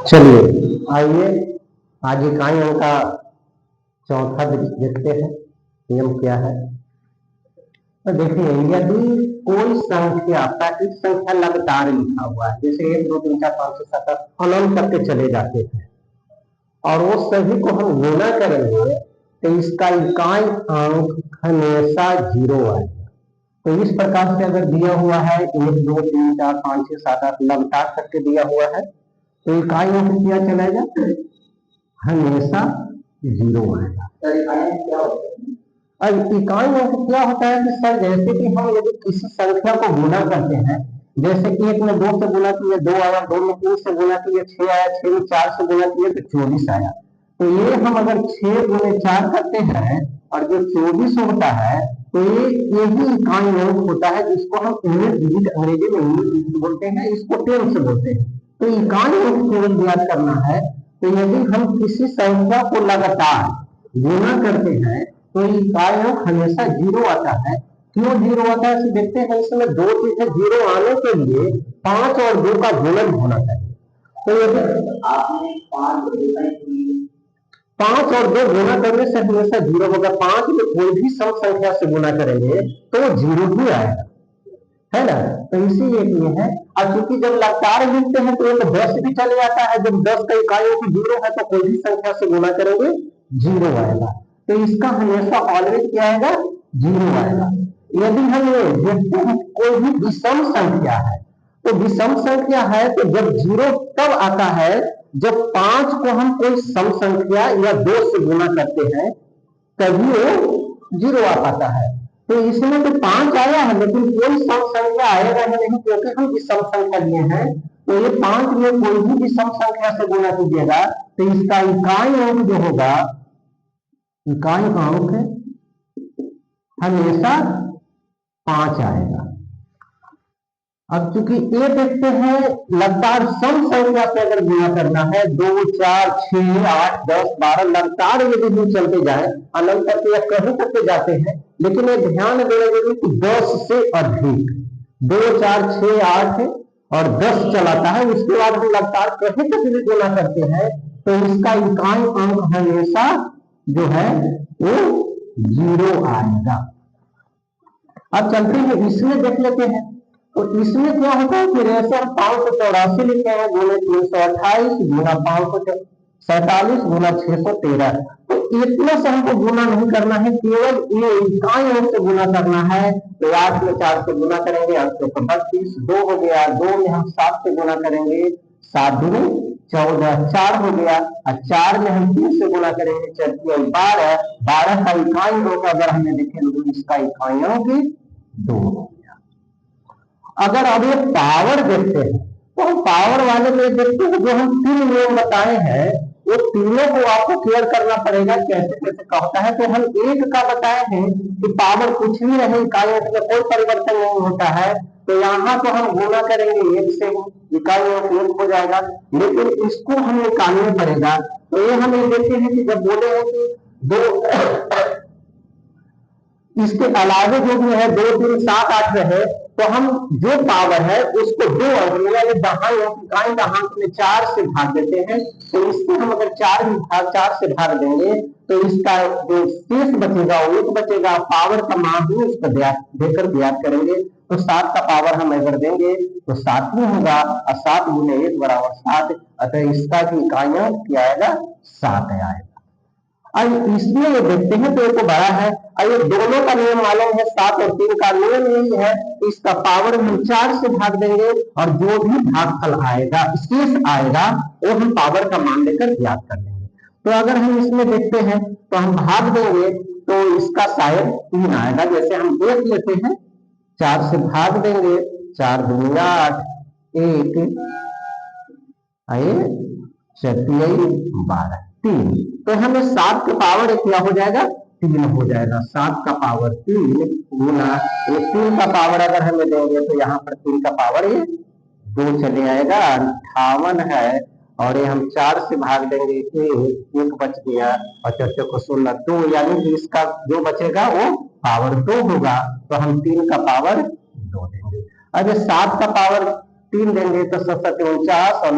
चलिए आइए आज इकाइयों का चौथा देखते हैं। नियम क्या है तो देखिए, यदि कोई संख्या प्राकृतिक संख्या लगातार लिखा हुआ है, जैसे 1 2 3 4 5 6 7 8 अनंत करके चले जाते हैं और वो सभी को हम गुना करेंगे तो इसका इकाई अंक हमेशा 0 आएगा। तो इस प्रकार से अगर दिया हुआ है 1 2 3 4 5 6 7 8 लगातार करके दिया हुआ है तो इकाई अंक क्या चलेगा, हमेशा 0 आएगा। अब इकाई अंक क्या होता है कि सर, जैसे कि हम यदि किसी संख्या को गुना करते हैं, जैसे 1 में 2 से गुना किए 2 आया, 2 में 3 से गुना किए 6 आया, 6 में 4 से गुना किए तो 24 आया। तो ये हम अगर 6 गुने 4 करते हैं और जो 24 होता है तो ये यही इकाई अंक होता है, जिसको हम यूनिट डिजिट अंग्रेजी में यूनिट डिजिट बोलते हैं, इसको टेन से बोलते हैं। तो इकाई अंक केवल ज्ञात करना है। तो यदि हम किसी संख्या को लगातार गुना करते हैं तो इकाई अंक हमेशा 0 आता है। क्यों 0 आता है इसे देखते हैं। इसमें दो चीज है, 0 आने के लिए 5 और 2 का गुणन होना चाहिए। तो यदि आपने 5 और 2 गुना करने से हमेशा 0 होगा। 5 में कोई भी सम संख्या से गुना करेंगे तो 0 ही आएगा, है ना। तो इसीलिए ये है। और क्योंकि जब लगातार लिखते हैं तो एक 10 भी चले जाता है। जब 10 का इकाइयों की 0 है तो कोई भी संख्या से गुना करेंगे 0 आएगा। तो इसका हमेशा ऑलवेज क्या आएगा, 0 आएगा। यदि हम ये देखते हैं कोई भी विषम संख्या है तो विषम संख्या है तो जब 0 तब आता है जब 5 को हम कोई सम संख्या या 2 से गुना करते हैं, तभी वो 0 आ पाता है। तो इसमें तो 5 आया है लेकिन कोई सम संख्या आएगा ही नहीं, क्योंकि हम विषम संख्या लिए हैं। तो ये 5 में कोई भी विषम संख्या से गुना कीजिएगा तो इसका इकाई अंक जो होगा, इकाई अंक हमेशा 5 आएगा। अब चूंकि ये देखते हैं लगातार सम संख्या से अगर गुणा करना है 2 4 6 8 10 12 लगातार यदि हम चलते जाए अनंत तक या कहीं तक जाते हैं, लेकिन ये ध्यान देना जरूरी कि 10 से अधिक 2 4 6 8 और 10 चलाता है, उसके बाद हम लगातार कहीं तक भी गुणा करते हैं तो इसका इकाई अंक हमेशा जो है वो 0 आएगा। अब चलते हैं इसमें देख लेते हैं। तो इसमें क्या होता है कि जैसे हम 584 लिखते हैं गुणे 328 गुना 547 गुना 613, तो इतना से हमको गुना नहीं करना है, केवल ये इकाई अंक से गुना करना है। तो 8 में 4 से गुना करेंगे 8 से 32, 2 हो गया, 2 में हम 7 से गुना करेंगे 7 दूनी 14, 4 हो गया, और 4 में हम 3 से गुना करेंगे 4 12, 12 का इकाई अंक अगर हमें देखें तो इसका इकाई अंक 2। अगर अब ये पावर देखते हैं तो हम पावर वाले में देखते हैं जो हम 3 नियम बताए हैं वो तीनों को आपको क्लियर करना पड़ेगा कैसे कैसे कहता है। तो हम एक का बताए हैं कि पावर कुछ भी रहे, इकाई अंक में कोई परिवर्तन नहीं होता है। तो यहाँ तो हम गुना करेंगे 1 से, इकाई अंक 1 हो जाएगा, लेकिन इसको हमें निकालना पड़ेगा। तो ये हम देखते हैं कि जब बोले हैं कि 2 इसके अलावे जो भी है 2 3 7 8 रहे तो हम जो पावर है उसको 2 अंक यानी दहाई में 4 से भाग देते हैं। तो इसको हम अगर 4 से भाग देंगे तो इसका जो शेष बचेगा वो 1 बचेगा। पावर का मान ही उसको देकर ज्ञात करेंगे। तो 7 का पावर हम अगर देंगे तो 7 ही होगा, और 7 गुने 1 बराबर 7। अतः इसका भी इकाइयां क्या आएगा, 7 आएगा। अब इसमें ये देखते हैं तो ये तो बड़ा है, और ये दोनों का नियम मालूम है, 7 और 3 का नियम यही है। इसका पावर हम 4 से भाग देंगे और जो भी भागफल आएगा शेष आएगा वो हम पावर का मान लेकर ज्ञात कर लेंगे। तो अगर हम इसमें देखते हैं तो हम भाग देंगे तो इसका शायद 3 आएगा। जैसे हम देख लेते हैं 4 से भाग देंगे 4 दूनी 8 1 आए 4 12 3, तो हमें 7 का पावर क्या हो जाएगा, 3 हो जाएगा। 7 का पावर 3 गुना 3 का पावर अगर हमें देंगे तो यहाँ पर 3 का पावर ये 2 चले आएगा, 58 है। और ये हम 4 से भाग देंगे 1 बच गया और 4 को 16 2, यानी कि इसका जो बचेगा वो पावर 2 होगा। तो हम 3 का पावर 2 देंगे। अब 7 का पावर 3 देंगे तो 7 49 और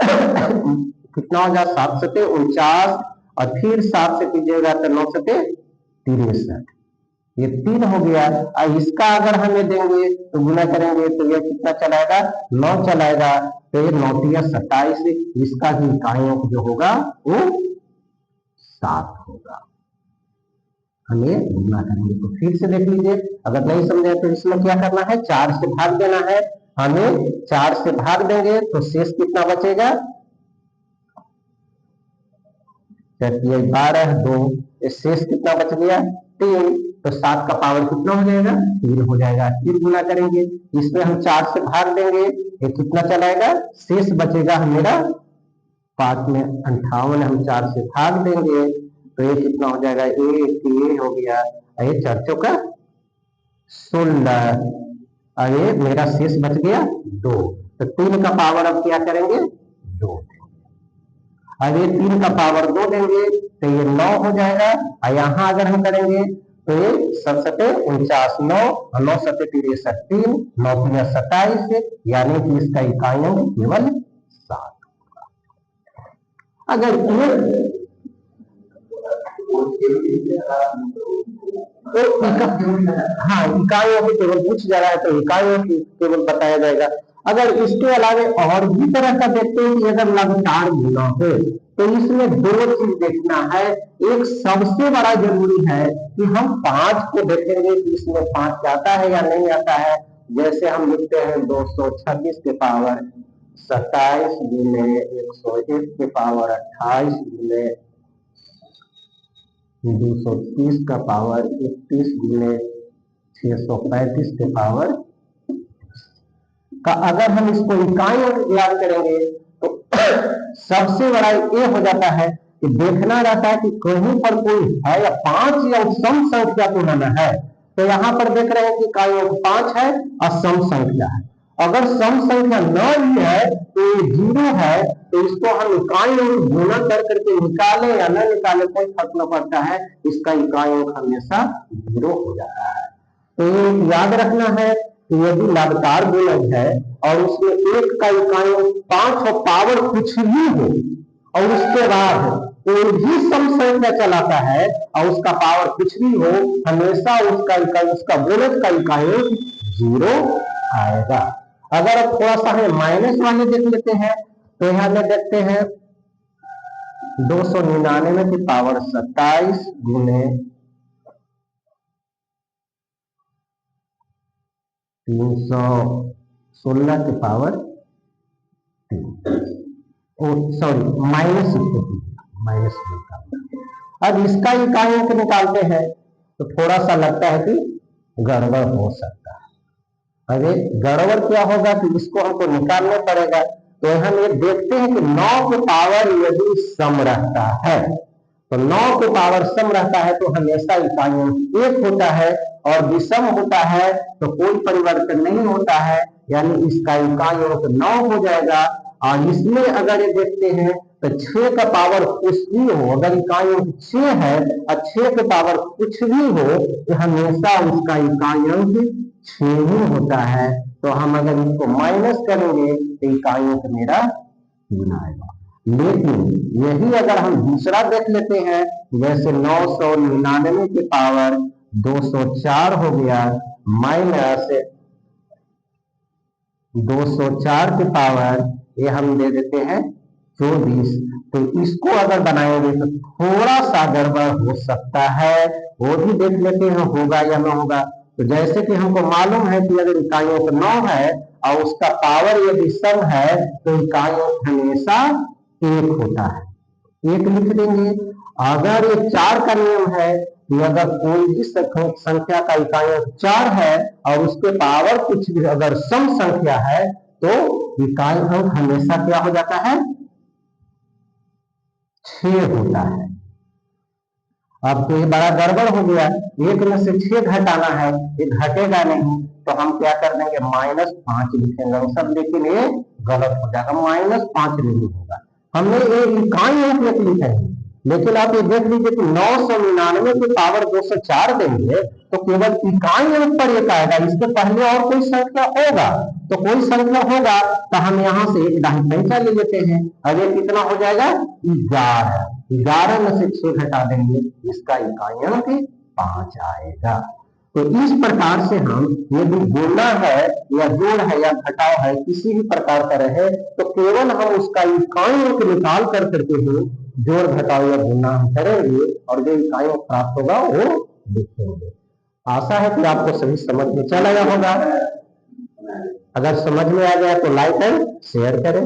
कितना हो जाए 7 सते 49 और फिर 7 से कीजिएगा तो 9 सते 63, ये 3 हो गया। और इसका अगर हमें देंगे तो गुना करेंगे तो ये कितना चलाएगा 9 चलाएगा, तो ये 9 तिया 27, इसका भी इकाइयों जो होगा वो 7 होगा। हमें गुना करेंगे तो फिर से देख लीजिए, अगर नहीं समझे तो इसमें क्या करना है 4 से भाग देना है। हमें 4 से भाग देंगे तो शेष कितना बचेगा 12 2, शेष कितना बच गया 3, तो 7 का पावर कितना हो जाएगा 3 हो जाएगा। फिर गुना करेंगे, इसमें हम 4 से भाग देंगे, ये कितना चलाएगा शेष बचेगा मेरा 5 में 58, हम 4 से भाग देंगे तो ये कितना हो जाएगा ये हो गया, ये 4 चौका 16, और ये मेरा शेष बच गया 2, तो 3 का पावर अब क्या करेंगे 2, अब ये 3 का पावर 2 देंगे तो ये 9 हो जाएगा। और यहाँ अगर हम करेंगे तो ये 7 सते 49, 9 और 9 सते 63, 3 9 तिया 27, यानी कि इसका इकाइयों केवल 7 होगा। अगर हाँ इकाइयों की केवल पूछ जा रहा है तो इकाइयों की केवल बताया जाएगा। अगर इसके अलावा और भी तरह का देखते हैं कि अगर लगातार गुना हो तो इसमें 2 चीज देखना है। एक सबसे बड़ा जरूरी है कि हम 5 को देखेंगे कि इसमें 5 आता है या नहीं आता है। जैसे हम लिखते हैं 226 के पावर 27 गुने 101 के पावर 28 गुने 230 का पावर 31 गुने 635 के पावर का अगर हम इसको इकाइयों याद करेंगे तो सबसे बड़ा ये हो जाता है कि देखना रहता है कि कहीं पर कोई है या 5 या सम संख्या को लाना है। तो यहाँ पर देख रहे हैं कि इकाइयों 5 है और सम संख्या है। अगर सम संख्या न ही है तो ये 0 है, तो इसको हम इकाइयों गुना कर करके निकाले या न निकाले कोई फर्क न पड़ता है, इसका इकाइयों हमेशा 0 हो जाता है। तो ये याद रखना है कि यदि लगातार गुणज है और उसमें एक का इकाइयों 5 और पावर कुछ भी हो और उसके बाद कोई भी सम संख्या चलाता है और उसका पावर कुछ भी हो, हमेशा उसका गुणज का इकाइयों 0 आएगा। अगर अब थोड़ा सा हमें माइनस वाले देख लेते हैं तो यहां में देखते हैं 299 की पावर 27 गुने 316 के पावर 3, सॉरी माइनस अब इसका इकाइयों को निकालते हैं तो थोड़ा सा लगता है कि गड़बड़ हो सकता है। अरे गड़बड़ क्या होगा कि इसको हमको निकालना पड़ेगा। तो हम ये देखते हैं कि 9 के पावर यदि सम रहता है तो 9 के पावर सम रहता है तो हमेशा इकाइयों 1 होता है, और विषम होता है तो कोई परिवर्तन नहीं होता है, यानी इसका इकाइयों 9 हो जाएगा। और इसमें अगर ये देखते हैं तो 6 का पावर कुछ भी हो, अगर इकाइयों 6 है और 6 के पावर कुछ भी हो तो हमेशा उसका इकाइयों 6 ही होता है। तो हम अगर इसको माइनस करेंगे तो इकाइयों का मेरा 3 आएगा। लेकिन यही अगर हम दूसरा देख लेते हैं, जैसे 999 के पावर 204 हो गया माइनस 204 के पावर ये हम दे देते हैं 24, तो इसको अगर बनाएंगे तो थोड़ा सा गड़बड़ हो सकता है, वो भी देख लेते हैं होगा या ना होगा। तो जैसे कि हमको मालूम है कि अगर इकाइयों का 9 है और उसका पावर यदि सम है तो इकाइयों हमेशा 1 होता है, 1 लिख देंगे। अगर ये 4 का नियम है कि अगर कोई भी संख्या का इकाइयों 4 है और उसके पावर कुछ भी अगर सम संख्या है तो इकाई अंक हमेशा क्या हो जाता है 6 होता है। अब तो ये बड़ा गड़बड़ हो गया, 1 में से 6 घटाना है, ये घटेगा नहीं, तो हम क्या कर देंगे -5 लिखेंगे सब, लेकिन ये गलत हो जाएगा, -5 नहीं होगा। हमने ये इकाई अंक लिखे हैं लेकिन आप ये देख लीजिए कि 999 की पावर 204 देंगे तो केवल इकाई अंक पर एक आएगा, इसके पहले और कोई संख्या होगा, तो कोई संख्या होगा तो हम यहाँ से एक दाहिनी संख्या ले लेते हैं। अब ये कितना हो जाएगा 11, 11 में से 6 घटा देंगे, इसका इकाई अंक 5 आएगा। तो इस प्रकार से हम यदि गुणा है या जोड़ है या घटाव है किसी भी प्रकार का रहे तो केवल हम उसका इकाई अंक निकाल कर करके ही जोड़ घटाव या गुणा हम करेंगे और जो इकाई अंक प्राप्त होगा वो लिखेंगे। आशा है कि आपको सभी समझ में चल आया होगा। अगर समझ में आ गया तो लाइक एंड शेयर करें।